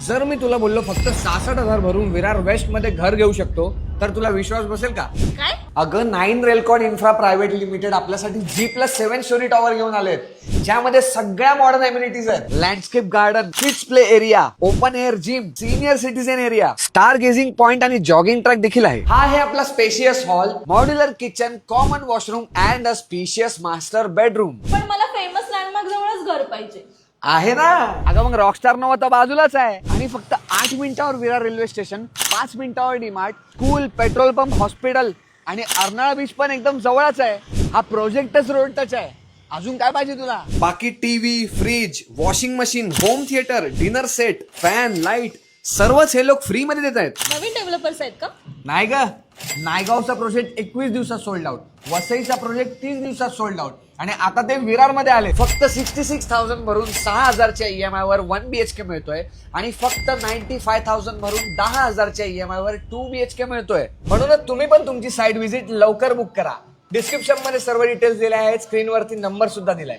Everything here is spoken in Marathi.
जर मी तुला बोललो फक्त 66,000 भरून विरार वेस्ट मध्ये घर घेऊ शकतो तर तुला विश्वास बसेल का? काय? अगं 9 रेलकॉन इन्फ्रा प्रायव्हेट लिमिटेड आपल्यासाठी G+7 स्टोरी टॉवर घेऊन आलेत, ज्यामध्ये सगळ्या मॉडर्न एम्युनिटीज आहेत. Landscape garden, kids play area, open air gym, senior citizen area, star gazing point आणि जॉगिंग ट्रॅक देखील आहे. हा आहे आपला spacious hall, modular kitchen, common washroom and a spacious master bedroom. पण मला फेमस लँडमार्क जवळच घर पाहिजे. आहे ना. अगं मग रॉकस्टार नवा तर बाजूलाच आहे आणि फक्त 8 मिनिटावर विरार रेल्वे स्टेशन, 5 मिनिटावर DMart, school, petrol pump, hospital आणि अर्नाळा बीच पण एकदम जवळच आहे. हा प्रोजेक्टच रोड टच आहे. अजून काय पाहिजे तुला? बाकी TV, fridge, washing machine, home theatre, dinner set, fan, light सर्वच हे लोक फ्री मध्ये देत आहेत. नवीन डेव्हलपर्स आहेत का? नाही ग, नायगावचा प्रोजेक्ट 21 दिवसात सोल्ड आउट, वसईचा प्रोजेक्ट 30 दिवसात सोल्ड आउट आणि आता ते विरार मध्ये आले. फक्त 66,000 भरून 6,000च्या EMI वर 1 BHK मिळतोय आणि फक्त 95,000 भरून 10,000च्या EMI वर 2 BHK मिळतोय. म्हणूनच तुम्ही पण तुमची साईट व्हिजिट लवकर बुक करा. डिस्क्रिप्शन मध्ये सर्व डिटेल्स दिले आहेत, स्क्रीनवरती नंबर सुद्धा दिलाय.